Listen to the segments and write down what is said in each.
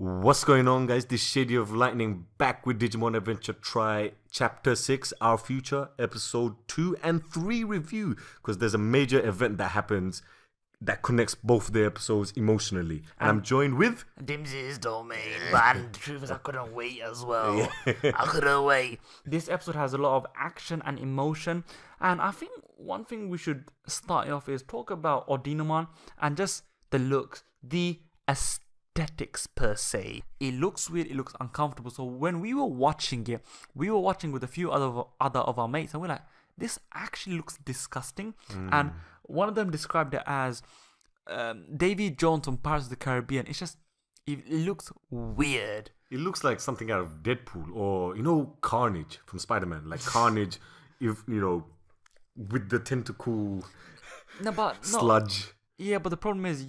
What's going on, guys? This Shady of Lightning back with Digimon Adventure Try Chapter 6, Our Future, Episode 2 and 3 review. Because there's a major event that happens that connects both the episodes emotionally. And I'm joined with... Dimsy's domain, but the truth is I couldn't wait as well. I couldn't wait. This episode has a lot of action and emotion. And I think one thing we should start off is talk about Ordinemon and just the looks, the aesthetics per se. It looks weird, it looks uncomfortable. So when we were watching it, we were watching with a few other of our mates and we're like, this actually looks disgusting. And one of them described it as Davy Jones from Pirates of the Caribbean. It's just, it looks weird. It looks like something out of Deadpool or, Carnage from Spider-Man. Like Carnage, with the tentacle sludge. Yeah, but the problem is,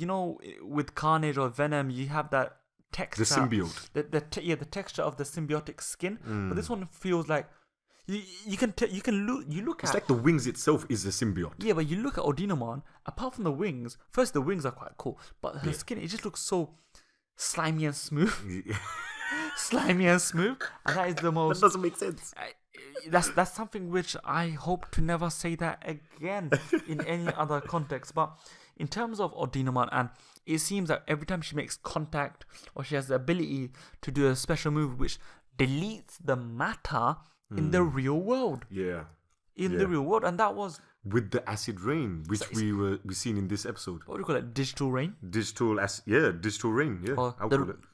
with Carnage or Venom, you have that texture. The symbiote. The texture of the symbiotic skin. But this one feels like you look at. It's like the wings itself is a symbiote. Yeah, but you look at Ordinemon. Apart from the wings, first the wings are quite cool, but her skin, it just looks so slimy and smooth. Slimy and smooth, and that is the most. That doesn't make sense. That's something which I hope to never say that again in any other context. But in terms of Ordinemon, and it seems that every time she makes contact or she has the ability to do a special move which deletes the matter in the real world. Yeah. In the real world, and that was with the acid rain, which we seen in this episode. What do you call it? Digital rain? Digital rain. Yeah. Or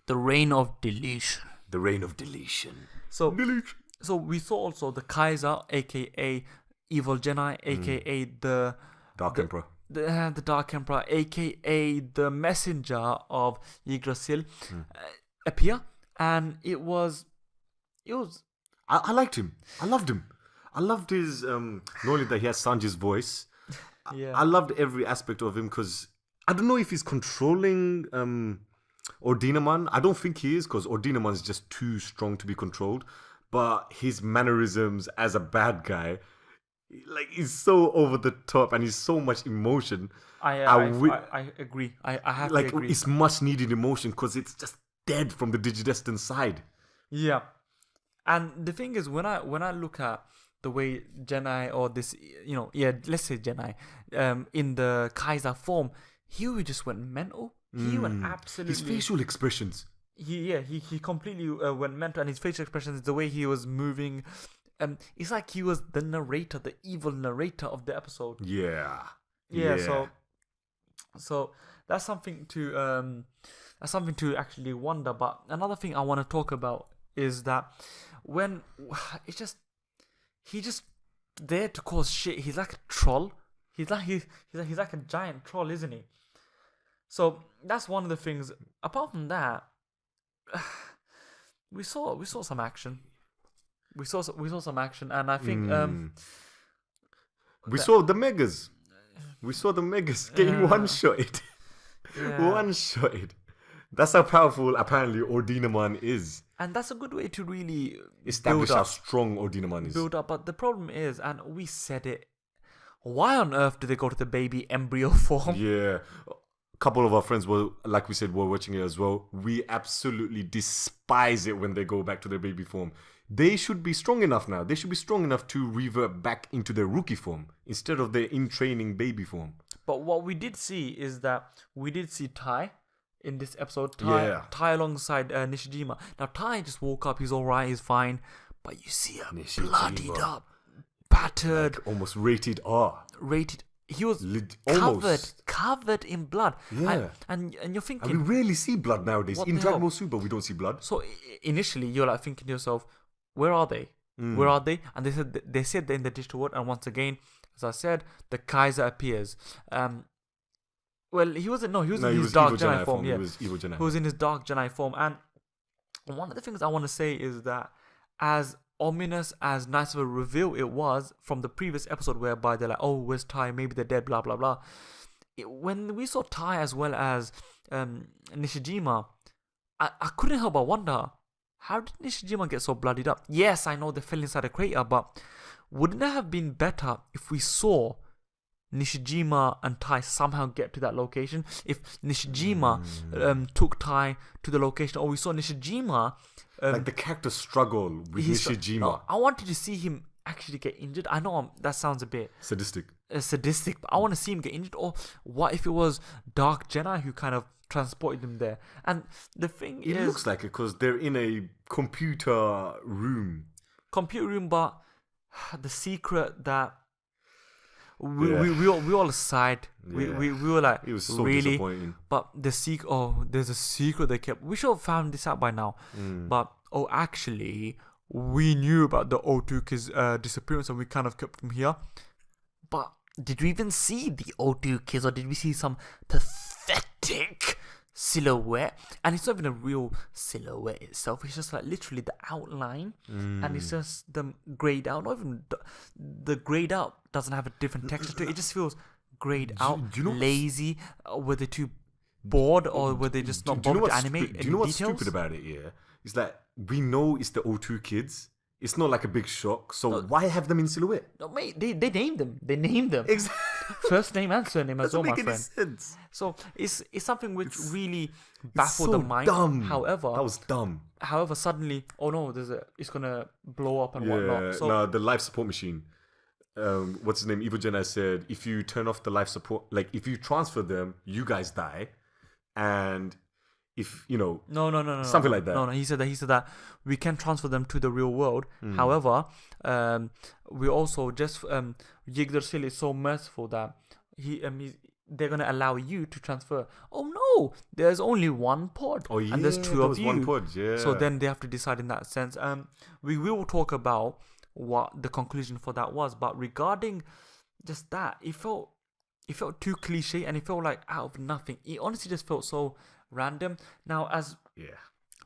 the rain of deletion. The rain of deletion. So we saw also the Kaiser, aka Evil Genii, aka the Dark Emperor. The Dark Emperor, aka the messenger of Yggdrasil, appear, and it was. I liked him. I loved him. I loved his not only that he has Sanji's voice. Yeah. I loved every aspect of him because I don't know if he's controlling Ordinemon. I don't think he is because Ordinemon is just too strong to be controlled. But his mannerisms as a bad guy, like, he's so over the top and he's so much emotion. I agree. I have to agree. It's much needed emotion because it's just dead from the Digidestined side. Yeah, and the thing is, when I look at the way Genii or this, let's say Genii, in the Kaiser form, he just went mental. He went absolutely. His facial expressions. He completely went mental, and his facial expressions, the way he was moving, it's like he was the narrator, the evil narrator of the episode. Yeah. So that's something to actually wonder. But another thing I want to talk about is that when he's just there to cause shit. He's like a troll. He's like a giant troll, isn't he? So that's one of the things. Apart from that, we saw some action. We saw some action, and I think we saw the megas. We saw the megas getting one-shotted. Yeah. One-shotted. That's how powerful apparently Ordinemon is. And that's a good way to really establish how strong Ordinemon is. Build up, but the problem is, and we said it, why on earth do they go to the baby embryo form? Yeah. A couple of our friends were watching it as well. We absolutely despise it when they go back to their baby form. They should be strong enough now. They should be strong enough to revert back into their rookie form instead of their in-training baby form. But what we did see is that we did see Tai in this episode. Tai alongside Nishijima. Now Tai just woke up. He's alright. He's fine. But you see him bloodied up, battered, like almost rated R. He was covered in blood. Yeah. And you're thinking... And we rarely see blood nowadays. In Dragon Ball Super, we don't see blood. So initially, you're like thinking to yourself, where are they? Where are they? And they said they're in the digital world. And once again, as I said, the Kaiser appears. Well, he wasn't... No, he was in his Dark Genii form. Yeah. He was Evil Genii. He was in his Dark Genii form. And one of the things I want to say is that as ominous, as nice of a reveal it was from the previous episode whereby they're like, oh, where's Tai? Maybe they're dead, blah, blah, blah. When we saw Tai as well as Nishijima, I couldn't help but wonder, how did Nishijima get so bloodied up? Yes, I know they fell inside a crater, but wouldn't it have been better if we saw Nishijima and Tai somehow get to that location. If Nishijima took Tai to the location, or we saw Nishijima, like the character struggle with Nishijima. No, I wanted to see him actually get injured. I know that sounds a bit Sadistic. But I want to see him get injured. Or what if it was Dark Jedi who kind of transported them there? And the thing It is, looks like it because they're in a computer room. but the secret that we all sighed. Yeah. We were like, It was so really? disappointing. But there's a secret they kept. We should have found this out by now. But actually, we knew about the O2 kids' disappearance, and we kind of kept them here. But did we even see the O2 kids, or did we see some pathetic silhouette? And it's not even a real silhouette itself. It's just like literally the outline, and it's just them grayed out. Not even the grayed out doesn't have a different texture to it. It just feels grayed out, do you know lazy. Were they too bored, or were they just not bothered to animate? Do you know what's details? stupid about it? Yeah, it's like we know it's the O2 kids. It's not like a big shock. So why have them in silhouette? No, mate, they named them. They named them. Exactly. First name and surname as well, my friend. Sense. So it's something which really baffled so the mind. dumb. However, That was dumb. However, suddenly, oh no, it's gonna blow up and whatnot. So no, the life support machine. What's his name? Evil Jedi said, if you turn off the life support, like if you transfer them, you guys die, and if no, something like that. No, he said that we can transfer them to the real world. However, we also just Yggdrasil is so merciful that they're gonna allow you to transfer. Oh no, there's only one pod. Oh yeah, and there's two of you. One pod, yeah. So then they have to decide in that sense. We will talk about what the conclusion for that was, but regarding just that, it felt too cliche, and it felt like out of nothing. It honestly just felt so random. Now, as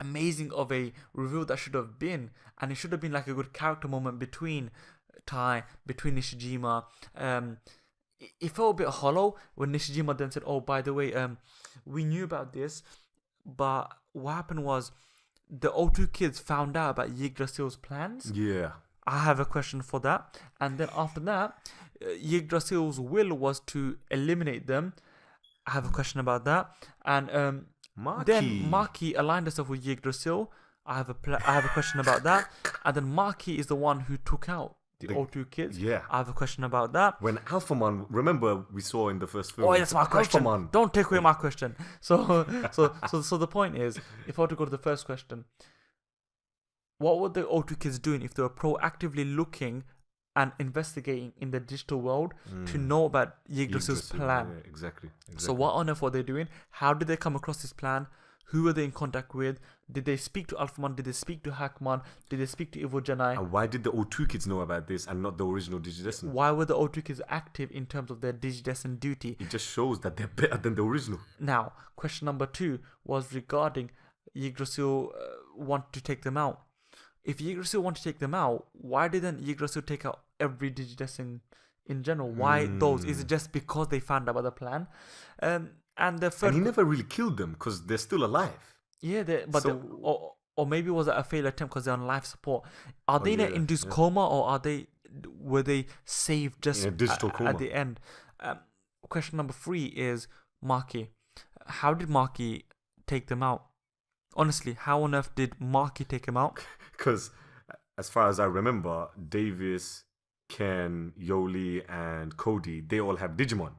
amazing of a reveal that should have been, and it should have been like a good character moment between Tai, between Nishijima, it felt a bit hollow when Nishijima then said, oh, by the way, we knew about this, but what happened was the O2 kids found out about Yggdrasil's plans. Yeah. I have a question for that. And then after that, Yggdrasil's will was to eliminate them. I have a question about that. And then Maki aligned herself with Yggdrasil. I have a question about that. And then Maki is the one who took out the O2 kids. Yeah. I have a question about that. When Alphamon, remember we saw in the first film. Oh, that's my question. Alphamon. Don't take away my question. So the point is, if I were to go to the first question, what were the O2 kids doing if they were proactively looking and investigating in the digital world to know about Yggdrasil's plan? Yeah, exactly. So what on earth were they doing? How did they come across this plan? Who were they in contact with? Did they speak to Alphamon? Did they speak to Hackmon? Did they speak to Evil Jedi? And why did the O2 kids know about this and not the original Digidestined? Why were the O2 kids active in terms of their Digidestined duty? It just shows that they're better than the original. Now, question number 2 was regarding Yggdrasil want to take them out. If Yggdrasil want to take them out, why didn't Yggdrasil take out every Digidestined in general? Why those? Is it just because they found out about the plan? And the third, and he never really killed them because they're still alive. Yeah, or maybe was it a failed attempt because they're on life support? Are they in an induced coma, or were they saved just in a digital coma at the end? Question number 3 is Maki. How did Maki take them out? Honestly, how on earth did Maki take him out? Because as far as I remember, Davis, Ken, Yoli, and Cody, they all have Digimon.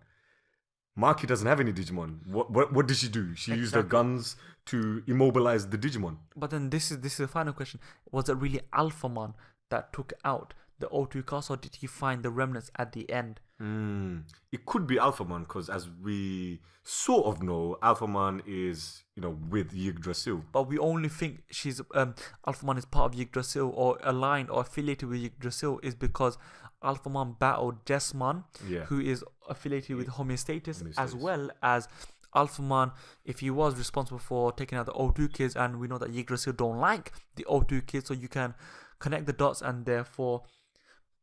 Maki doesn't have any Digimon. What did she do? She used her guns to immobilize the Digimon. But then this is the final question. Was it really Alphamon that took out the O2 cast, or did he find the remnants at the end? It could be Alphamon, because as we sort of know, Alphamon is, with Yggdrasil. But we only think she's Alphamon is part of Yggdrasil or aligned or affiliated with Yggdrasil is because Alphamon battled Jesmon, who is affiliated with Homeostasis, as well as Alphamon, if he was responsible for taking out the O2 kids, and we know that Yggdrasil don't like the O2 kids, so you can connect the dots and therefore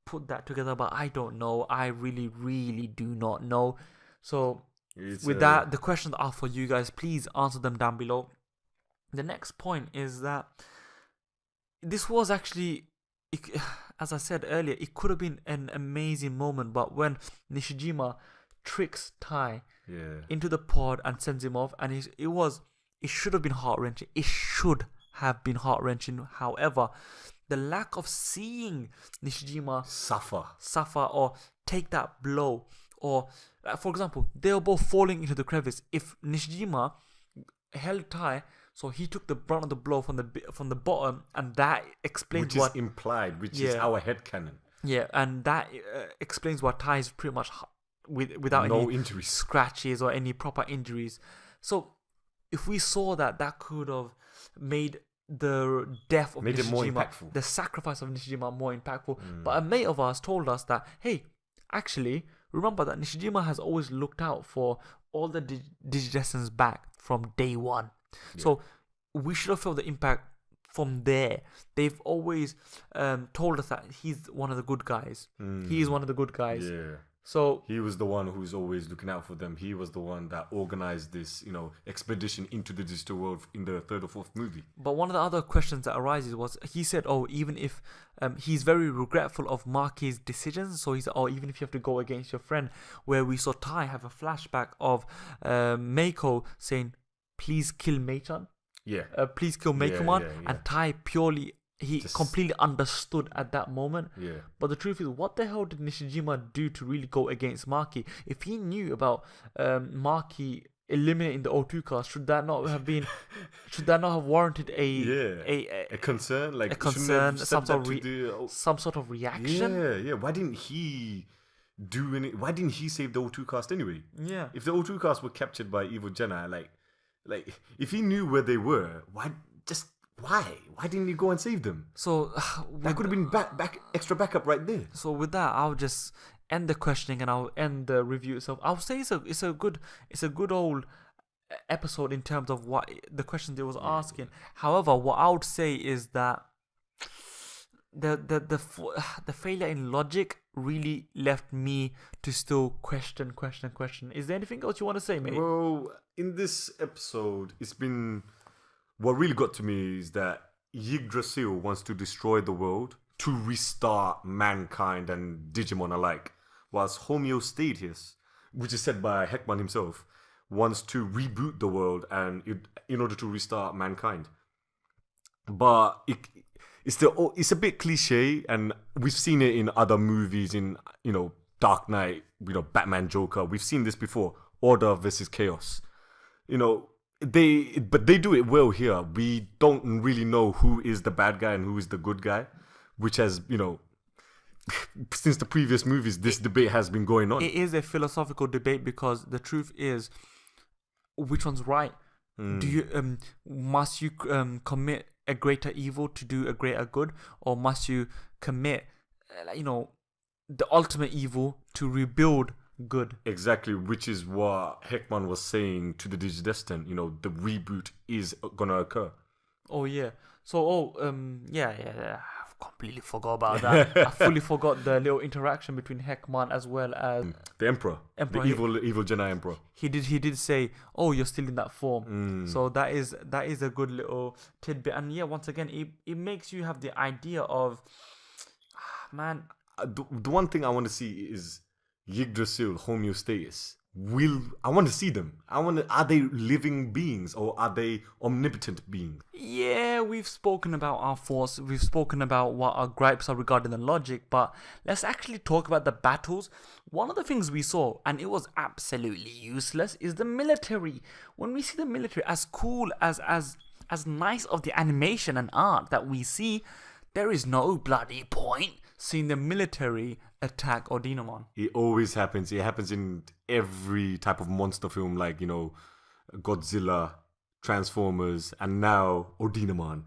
put that together. But I don't know. I really, really do not know. So that, the questions are for you guys. Please answer them down below. The next point is that this was actually, as I said earlier, it could have been an amazing moment, but when Nishijima tricks Tai into the pod and sends him off, and it should have been heart-wrenching. It should have been heart-wrenching. However, the lack of seeing Nishijima suffer or take that blow, or for example, they were both falling into the crevice. If Nishijima held Tai, so he took the brunt of the blow from the bottom, and that explains which is implied, which is our headcanon. Yeah, and that explains why Tai is pretty much without no any injuries, scratches, or any proper injuries. So if we saw that could have made the death of Nishijima, the sacrifice of Nishijima, more impactful. But a mate of ours told us that, hey, actually, remember that Nishijima has always looked out for all the Digidestins back from day one. Yeah. So we should have felt the impact from there. They've always told us that he's one of the good guys. He is one of the good guys. Yeah. So he was the one who's always looking out for them. He was the one that organized this, expedition into the digital world in the third or fourth movie. But one of the other questions that arises was, he said, even if he's very regretful of Maki's decisions. So he said, even if you have to go against your friend, where we saw Tai have a flashback of Meiko saying, please kill Mei-chan. Yeah. Please kill Meiko-man. And Tai completely understood at that moment. Yeah. But the truth is, what the hell did Nishijima do to really go against Maki? If he knew about Maki eliminating the O2 cast, should that not have been? Should that not have warranted a concern? Like a concern, some sort of reaction? Yeah. Why didn't he do any? Why didn't he save the O2 cast anyway? Yeah. If the O2 cast were captured by Evil Jenna, like if he knew where they were, why? Why didn't he go and save them? So that could have been extra backup right there. So with that, I'll just end the questioning and I'll end the review itself. I'll say it's a good old episode in terms of what the questions it was asking. However, what I would say is that the failure in logic really left me to still question. Is there anything else you want to say, mate? Well, in this episode, it's been. What really got to me is that Yggdrasil wants to destroy the world to restart mankind and Digimon alike, whilst Homeostasis, which is said by Heckman himself, wants to reboot the world in order to restart mankind. But it's a bit cliche, and we've seen it in other movies, in Dark Knight, Batman, Joker. We've seen this before, Order versus Chaos. They do it well here. We don't really know who is the bad guy and who is the good guy, which has, since the previous movies, this debate has been going on. It is a philosophical debate, because the truth is, which one's right? Do you must you commit a greater evil to do a greater good, or must you commit the ultimate evil to rebuild good? Exactly, which is what Heckman was saying to the Digidestin. The reboot is gonna occur. Oh yeah. So I've completely forgot about that. I fully forgot the little interaction between Heckman as well as the Emperor. The evil Jedi Emperor. He did say, you're still in that form. So that is a good little tidbit. And yeah, once again, it makes you have the idea of man. The one thing I want to see is Yggdrasil, Homeostasis. I want to see them. Are they living beings, or are they omnipotent beings? Yeah, we've spoken about our thoughts. We've spoken about what our gripes are regarding the logic, but let's actually talk about the battles. One of the things we saw, and it was absolutely useless, is the military. When we see the military, as cool as nice of the animation and art that we see, there is no bloody point seeing the military attack Ordinemon. It always happens. It happens in every type of monster film, like, Godzilla, Transformers, and now Ordinemon.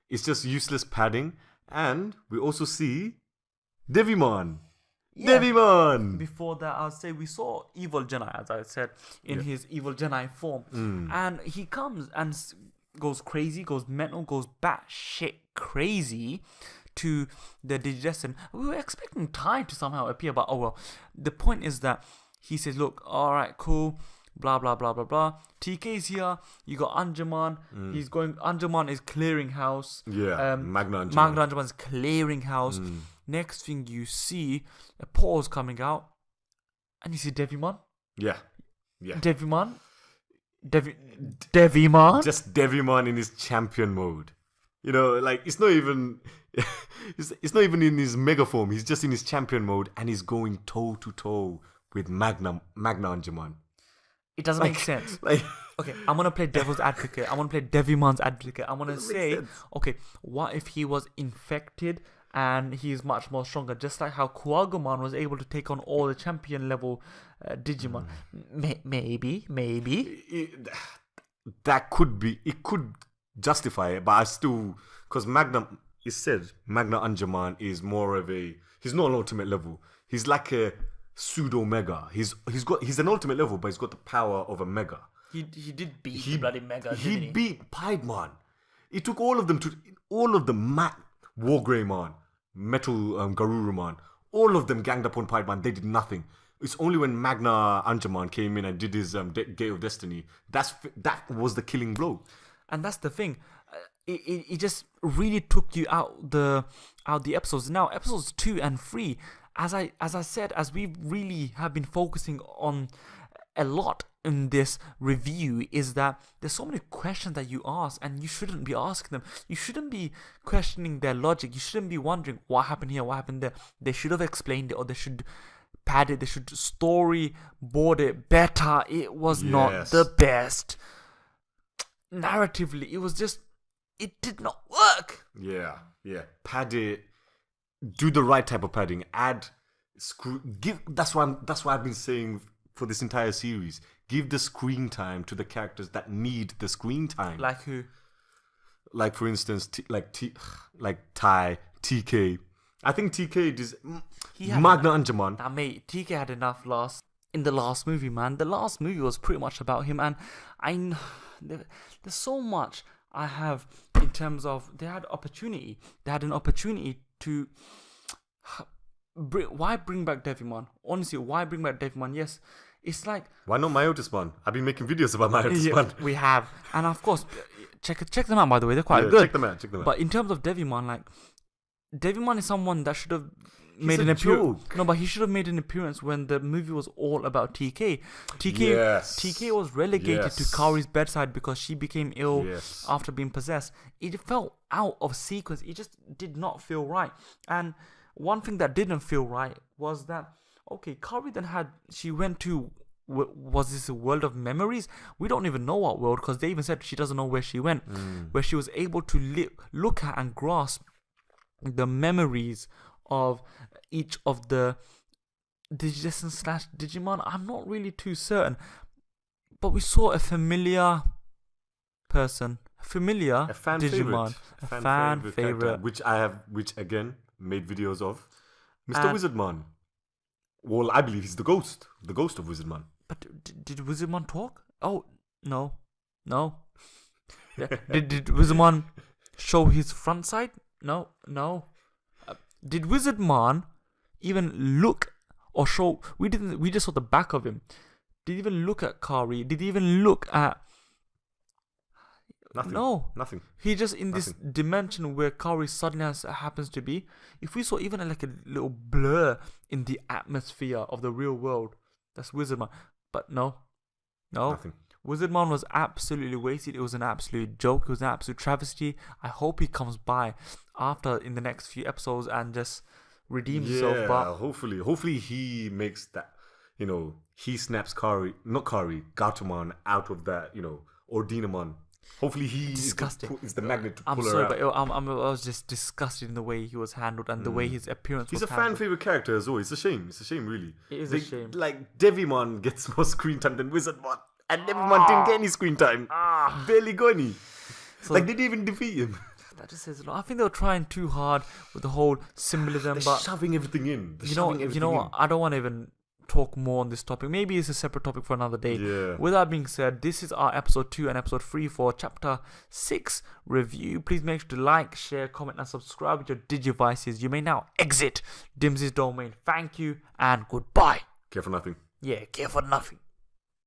It's just useless padding. And we also see Devimon. Yeah. Devimon! Before that, I'll say we saw Evil Jedi, as I said, in his Evil Jedi form. And he comes and goes crazy, goes mental, goes batshit crazy to the Digidestin. We were expecting Tai to somehow appear, but the point is that he says, look, alright, cool, blah blah blah blah blah. TK's here, you got Anjuman, Anjuman is clearing house. Yeah, Magna Anjuman is clearing house. Next thing you see, a pause coming out, and you see Devimon. Yeah. Devimon. Devimon. Just Devimon in his champion mode. You know, like it's not even it's not even in his mega form. He's just in his champion mode, and he's going toe to toe with Magna Angemon. It doesn't make sense. Like, okay, I'm gonna play devil's advocate. I'm gonna play Devimon's advocate. I'm gonna say, okay, what if he was infected and he's much more stronger, just like how Kuagumon was able to take on all the champion level Digimon? Maybe. That could be. It could justify it, but I still, because Magna Angemon is more of a. He's not an ultimate level. He's like a pseudo mega. He's an ultimate level, but he's got the power of a mega. He did beat the bloody mega. He didn't he? beat Piedmon. It took all of them, Wargreymon, Metal Garurumon, all of them ganged up on Piedmon. They did nothing. It's only when Magna Angemon came in and did his Gate of Destiny that was the killing blow. And that's the thing. It just really took you out the episodes. Now episodes 2 and 3, as I said, as we really have been focusing on a lot in this review, is that there's so many questions that you ask, and you shouldn't be asking them. You shouldn't be questioning their logic. You shouldn't be wondering what happened here, what happened there. They should have explained it, or they should pad it. They should storyboard it better. It was not the best. Narratively, it did not work. Yeah. Pad it. Do the right type of padding. That's why I've been saying for this entire series. Give the screen time to the characters that need the screen time. Like who? Like, for instance, Tai, TK. I think TK is Magna Angemon. Nah, mate, TK had enough in the last movie, man. The last movie was pretty much about him, and there's so much I have in terms of they had an opportunity to. Why bring back Devimon? Honestly, why bring back Devimon? Yes, it's like, why not Myotismon? I've been making videos about Myotismon. Yeah, we have, and of course, check them out. By the way, they're quite good. Check them out. But in terms of Devimon, like, Devimon is someone that should have made an appearance. No, but he should have made an appearance when the movie was all about TK. TK was relegated to Kaori's bedside because she became ill after being possessed. It felt out of sequence. It just did not feel right. And one thing that didn't feel right was that, okay, Kaori then she went to, was this a world of memories? We don't even know what world, because they even said she doesn't know where she went, where she was able to look at and grasp the memories of each of the Digimon. I'm not really too certain, but we saw a familiar person, a fan Digimon, a fan favorite, which again made videos of, Mr. Wizardmon. Well, I believe he's the ghost of Wizardmon. But did Wizardmon talk? Oh, no. Did Wizardmon show his front side? No. Did Wizardmon even look or show? We just saw the back of him. Did he even look at Kaori? Did he even look at? Nothing. No. Nothing. He just in this dimension where Kaori suddenly happens to be. If we saw even like a little blur in the atmosphere of the real world, that's Wizardmon. But no. Nothing. Wizardmon was absolutely wasted. It was an absolute joke. It was an absolute travesty. I hope he comes by in the next few episodes and just redeems himself. But hopefully he makes that, he snaps Gautamon out of that, Ordinemon. Hopefully he is the magnet to pull her out. I'm sorry, but I was just disgusted in the way he was handled and the way his appearance was handled. He's a fan favorite character as well. It's a shame. It's a shame, really. It is a shame. Like, Devimon gets more screen time than Wizardmon. And Devimon didn't get any screen time. Barely got any. So, they didn't even defeat him. That just says a lot. I think they were trying too hard with the whole symbolism. They're shoving everything in. You know what? I don't want to even talk more on this topic. Maybe it's a separate topic for another day. Yeah. With that being said, this is our episode 2 and episode 3 for chapter 6 review. Please make sure to like, share, comment and subscribe with your digivices. You may now exit Dimsy's domain. Thank you and goodbye. Care for nothing. Yeah, care for nothing.